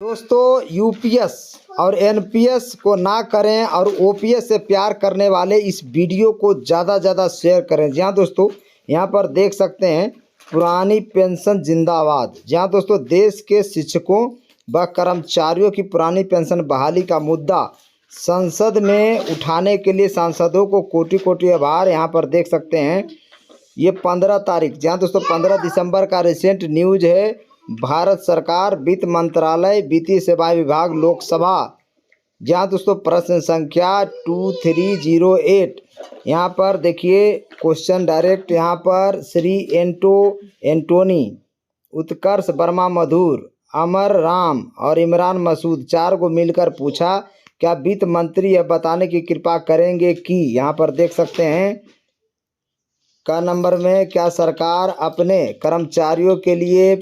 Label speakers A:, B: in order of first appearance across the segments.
A: दोस्तों यूपीएस और एनपीएस को ना करें और ओपीएस से प्यार करने वाले इस वीडियो को ज़्यादा शेयर करें। जी हाँ दोस्तों, यहाँ पर देख सकते हैं पुरानी पेंशन जिंदाबाद। जी हाँ दोस्तों, देश के शिक्षकों व कर्मचारियों की पुरानी पेंशन बहाली का मुद्दा संसद में उठाने के लिए सांसदों को कोटि कोटि आभार। यहाँ पर देख सकते हैं ये 15 तारीख, जहाँ दोस्तों 15 दिसंबर का रिसेंट न्यूज है। भारत सरकार वित्त मंत्रालय वित्तीय सेवा विभाग लोकसभा, जहाँ दोस्तों प्रश्न संख्या 2308। यहाँ पर देखिए क्वेश्चन डायरेक्ट, यहाँ पर श्री एंटोनी, उत्कर्ष वर्मा, मधुर, अमर राम और इमरान मसूद चार को मिलकर पूछा, क्या वित्त मंत्री यह बताने की कृपा करेंगे कि, यहाँ पर देख सकते हैं का नंबर में, क्या सरकार अपने कर्मचारियों के लिए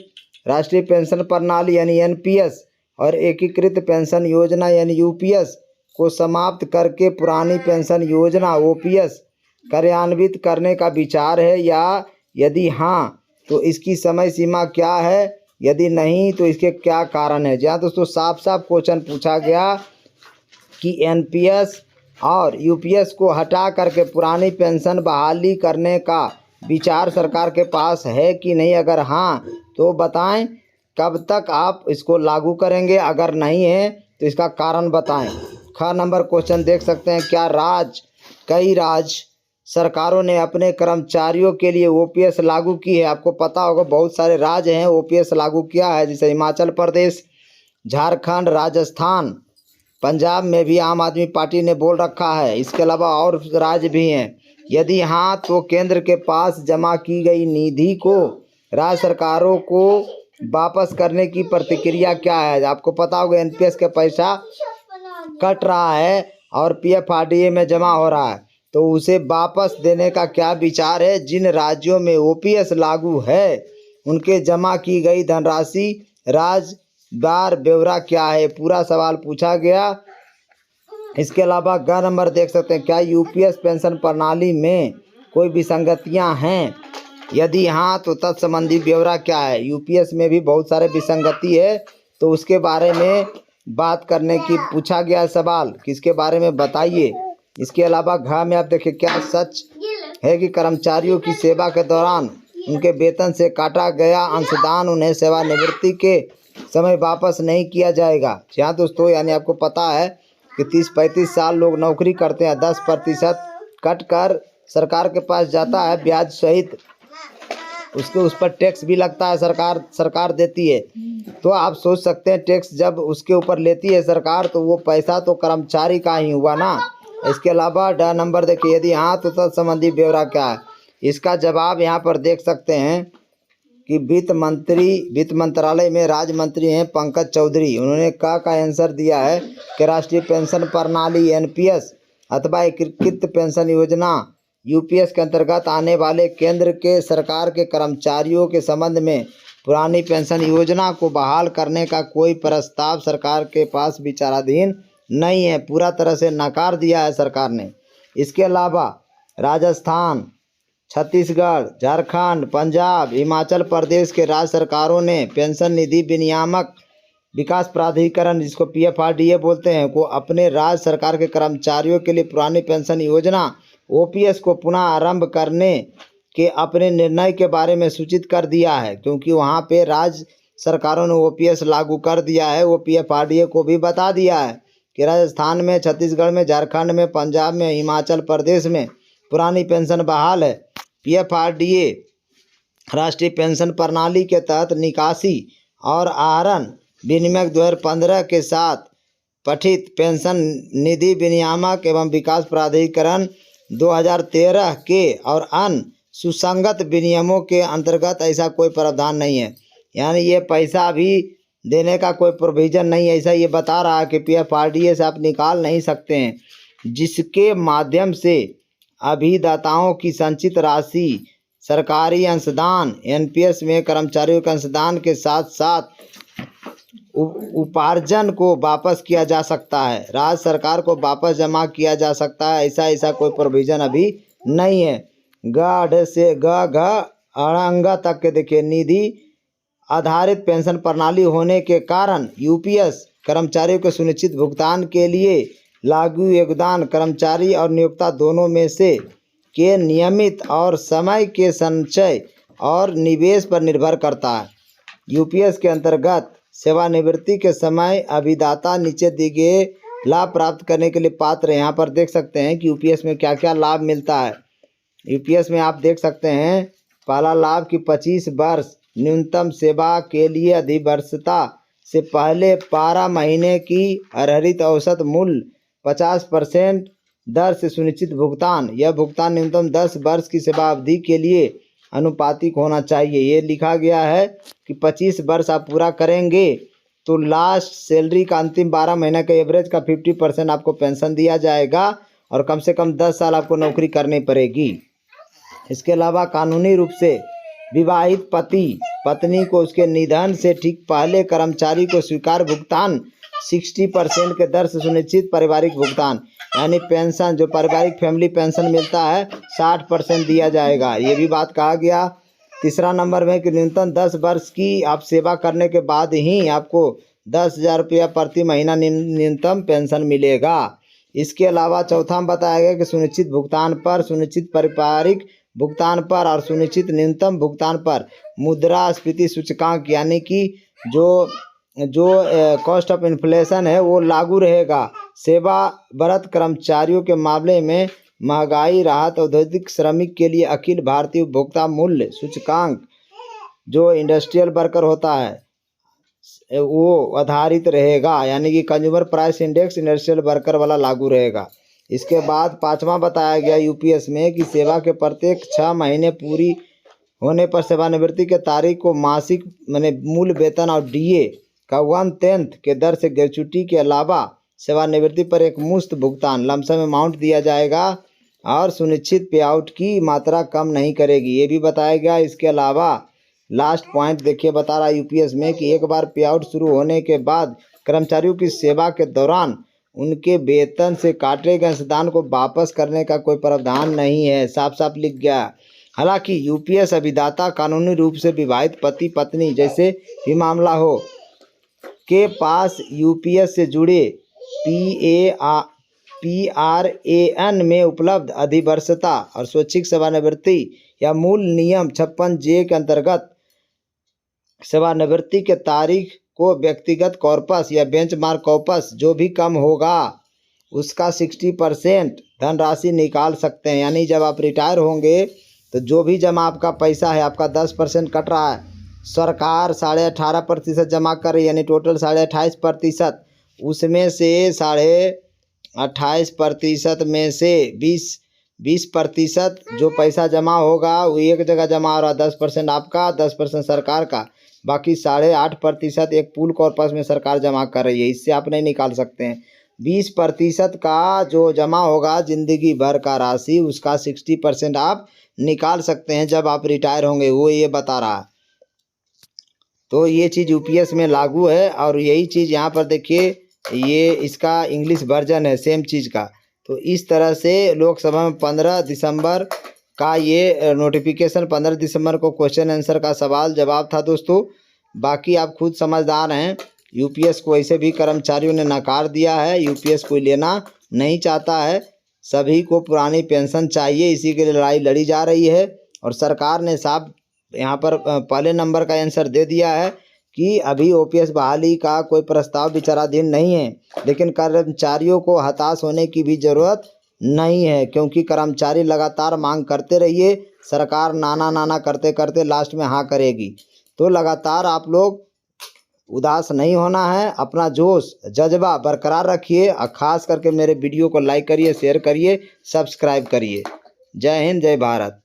A: राष्ट्रीय पेंशन प्रणाली यानी एनपीएस और एकीकृत पेंशन योजना यानी यूपीएस को समाप्त करके पुरानी पेंशन योजना ओपीएस कार्यान्वित करने का विचार है, या यदि हाँ तो इसकी समय सीमा क्या है, यदि नहीं तो इसके क्या कारण है। जहाँ दोस्तों साफ क्वेश्चन पूछा गया कि एनपीएस और यूपीएस को हटा करके पुरानी पेंशन बहाली करने का विचार सरकार के पास है कि नहीं, अगर हाँ तो बताएं कब तक आप इसको लागू करेंगे, अगर नहीं है तो इसका कारण बताएं। ख नंबर क्वेश्चन देख सकते हैं, क्या कई राज्य सरकारों ने अपने कर्मचारियों के लिए ओपीएस लागू की है। आपको पता होगा बहुत सारे राज्य हैं ओपीएस लागू किया है, जैसे हिमाचल प्रदेश, झारखंड, राजस्थान, पंजाब में भी आम आदमी पार्टी ने बोल रखा है। इसके अलावा और राज्य भी हैं। यदि हाँ तो केंद्र के पास जमा की गई निधि को राज्य सरकारों को वापस करने की प्रतिक्रिया क्या है। आपको पता होगा एनपीएस का पैसा कट रहा है और पीएफआरडीए में जमा हो रहा है, तो उसे वापस देने का क्या विचार है। जिन राज्यों में ओपीएस लागू है उनके जमा की गई धनराशि राज्यवार ब्यौरा क्या है, पूरा सवाल पूछा गया। इसके अलावा ग नंबर देख सकते हैं, क्या यूपीएस पेंशन प्रणाली में कोई विसंगतियां हैं, यदि हाँ तो तत्संबंधी ब्यौरा क्या है। यूपीएस में भी बहुत सारे विसंगति है, तो उसके बारे में बात करने की पूछा गया सवाल, किसके बारे में बताइए। इसके अलावा घ में आप देखिए, क्या सच है कि कर्मचारियों की सेवा के दौरान उनके वेतन से काटा गया अंशदान उन्हें सेवानिवृत्ति के समय वापस नहीं किया जाएगा। यहाँ दोस्तों यानी आपको पता है कि 30-35 साल लोग नौकरी करते हैं, 10% कट कर सरकार के पास जाता है ब्याज सहित, उसके उस पर टैक्स भी लगता है, सरकार देती है। तो आप सोच सकते हैं टैक्स जब उसके ऊपर लेती है सरकार तो वो पैसा तो कर्मचारी का ही हुआ ना। इसके अलावा ड नंबर देखिए, यदि हाँ तो तत्संबंधी ब्यौरा क्या है। इसका जवाब यहाँ पर देख सकते हैं कि वित्त मंत्रालय में राज्य मंत्री हैं पंकज चौधरी, उन्होंने का आंसर दिया है कि राष्ट्रीय पेंशन प्रणाली एनपीएस अथवा एकीकृत पेंशन योजना यूपीएस के अंतर्गत आने वाले केंद्र के सरकार के कर्मचारियों के संबंध में पुरानी पेंशन योजना को बहाल करने का कोई प्रस्ताव सरकार के पास विचाराधीन नहीं है, पूरा तरह से नकार दिया है सरकार ने। इसके अलावा राजस्थान, छत्तीसगढ़, झारखंड, पंजाब, हिमाचल प्रदेश के राज्य सरकारों ने पेंशन निधि विनियामक विकास प्राधिकरण, जिसको पीएफआरडीए बोलते हैं, को अपने राज्य सरकार के कर्मचारियों के लिए पुरानी पेंशन योजना ओपीएस को पुनः आरंभ करने के अपने निर्णय के बारे में सूचित कर दिया है, क्योंकि वहां पे राज्य सरकारों ने ओपीएस लागू कर दिया है। वो पीएफआरडीए को भी बता दिया है कि राजस्थान में, छत्तीसगढ़ में, झारखंड में, पंजाब में, हिमाचल प्रदेश में पुरानी पेंशन बहाल है। पीएफआरडीए राष्ट्रीय पेंशन प्रणाली के तहत निकासी और आहरण विनिमय 2015 के साथ पठित पेंशन निधि विनियामक एवं विकास प्राधिकरण 2013 के और अन्य सुसंगत विनियमों के अंतर्गत ऐसा कोई प्रावधान नहीं है, यानी ये पैसा भी देने का कोई प्रोविज़न नहीं है। ऐसा ये बता रहा है कि पीएफआरडीए से आप निकाल नहीं सकते हैं, जिसके माध्यम से अभिदाताओं की संचित राशि सरकारी अंशदान एनपीएस में कर्मचारियों के अंशदान के साथ साथ उपार्जन को वापस किया जा सकता है, राज्य सरकार को वापस जमा किया जा सकता है। ऐसा कोई प्रोविज़न अभी नहीं है। ग से ग घ अड़ंगा तक के देखिए, निधि आधारित पेंशन प्रणाली होने के कारण यूपीएस कर्मचारियों के सुनिश्चित भुगतान के लिए लागू योगदान कर्मचारी और नियोक्ता दोनों में से के नियमित और समय के संचय और निवेश पर निर्भर करता है। यूपीएस के अंतर्गत सेवानिवृत्ति के समय अभिदाता नीचे दिए गए लाभ प्राप्त करने के लिए पात्र हैं। यहाँ पर देख सकते हैं कि यूपीएस में क्या क्या लाभ मिलता है। यूपीएस में आप देख सकते हैं पहला लाभ कि 25 वर्ष न्यूनतम सेवा के लिए अधिवर्षता से पहले 12 महीने की अर्जित औसत मूल्य 50% दर से सुनिश्चित भुगतान। यह भुगतान न्यूनतम 10 वर्ष की सेवा अवधि के लिए अनुपातिक होना चाहिए। ये लिखा गया है कि 25 वर्ष आप पूरा करेंगे तो लास्ट सैलरी का अंतिम 12 महीने का एवरेज का 50% आपको पेंशन दिया जाएगा और कम से कम 10 साल आपको नौकरी करनी पड़ेगी। इसके अलावा कानूनी रूप से विवाहित पति पत्नी को उसके निधन से ठीक पहले कर्मचारी को स्वीकार भुगतान 60% के दर से सुनिश्चित पारिवारिक भुगतान, यानी पेंशन जो पारिवारिक फैमिली पेंशन मिलता है 60% दिया जाएगा। ये भी बात कहा गया। तीसरा नंबर में कि न्यूनतम 10 वर्ष की आप सेवा करने के बाद ही आपको 10,000 रुपया प्रति महीना न्यूनतम पेंशन मिलेगा। इसके अलावा चौथा में बताया गया कि सुनिश्चित भुगतान पर, सुनिश्चित पारिवारिक भुगतान पर और सुनिश्चित न्यूनतम भुगतान पर मुद्रास्फीति सूचकांक यानी कि जो कॉस्ट ऑफ इन्फ्लेशन है वो लागू रहेगा। सेवारत कर्मचारियों के मामले में महंगाई राहत औद्योगिक श्रमिक के लिए अखिल भारतीय उपभोक्ता मूल्य सूचकांक जो इंडस्ट्रियल वर्कर होता है वो आधारित रहेगा, यानी कि consumer price index industrial worker वाला लागू रहेगा। इसके बाद पांचवा बताया गया यूपीएस में कि सेवा के प्रत्येक 6 महीने पूरी होने पर सेवानिवृत्ति के तारीख को मासिक मूल वेतन और डीए का 1/10 के दर से ग्रेच्युटी के अलावा सेवानिवृत्ति पर एक मुश्त भुगतान लमसम अमाउंट दिया जाएगा और सुनिश्चित पे आउट की मात्रा कम नहीं करेगी, ये भी बताया गया। इसके अलावा लास्ट पॉइंट देखिए बता रहा यूपीएस में कि एक बार पे आउट शुरू होने के बाद कर्मचारियों की सेवा के दौरान उनके वेतन से काटे गए अंशदान को वापस करने का कोई प्रावधान नहीं है, साफ साफ लिख गया। हालांकि यूपीएस अभिदाता कानूनी रूप से विवाहित पति पत्नी जैसे भी मामला हो के पास यूपीएस से जुड़े PRAN में उपलब्ध अधिवर्षता और स्वैच्छिक सेवानिवृत्ति या मूल नियम 56J के अंतर्गत सेवानिवृत्ति के तारीख को व्यक्तिगत कॉर्पस या बेंचमार्क कॉर्पस जो भी कम होगा उसका 60% धनराशि निकाल सकते हैं। यानी जब आप रिटायर होंगे तो जो भी जमा आपका पैसा है आपका 10% कट रहा है, सरकार 18.5% जमा कर रही है, यानी टोटल 28.5%। उसमें से 28.5% में से 20% जो पैसा जमा होगा वो एक जगह जमा हो रहा है, 10% आपका 10% सरकार का, बाकी 8.5% एक पूल कॉर्पस में सरकार जमा कर रही है, इससे आप नहीं निकाल सकते हैं। 20% का जो जमा होगा जिंदगी भर का राशि उसका 60% आप निकाल सकते हैं जब आप रिटायर होंगे, वो ये बता रहा है। तो ये चीज़ यूपीएस में लागू है और यही चीज़ यहाँ पर देखिए ये इसका इंग्लिश वर्जन है सेम चीज़ का। तो इस तरह से लोकसभा में 15 दिसंबर का ये नोटिफिकेशन 15 दिसंबर को क्वेश्चन आंसर का सवाल जवाब था दोस्तों। बाकी आप खुद समझदार हैं, यूपीएस को ऐसे भी कर्मचारियों ने नकार दिया है, यूपीएस कोई लेना नहीं चाहता है, सभी को पुरानी पेंशन चाहिए, इसी के लिए लड़ाई लड़ी जा रही है। और सरकार ने साफ यहाँ पर पहले नंबर का आंसर दे दिया है कि अभी ओपीएस बहाली का कोई प्रस्ताव विचाराधीन नहीं है, लेकिन कर्मचारियों को हताश होने की भी ज़रूरत नहीं है क्योंकि कर्मचारी लगातार मांग करते रहिए, सरकार नाना करते करते लास्ट में हाँ करेगी। तो लगातार आप लोग उदास नहीं होना है, अपना जोश जज्बा बरकरार रखिए और ख़ास करके मेरे वीडियो को लाइक करिए, शेयर करिए, सब्सक्राइब करिए। जय हिंद, जय भारत।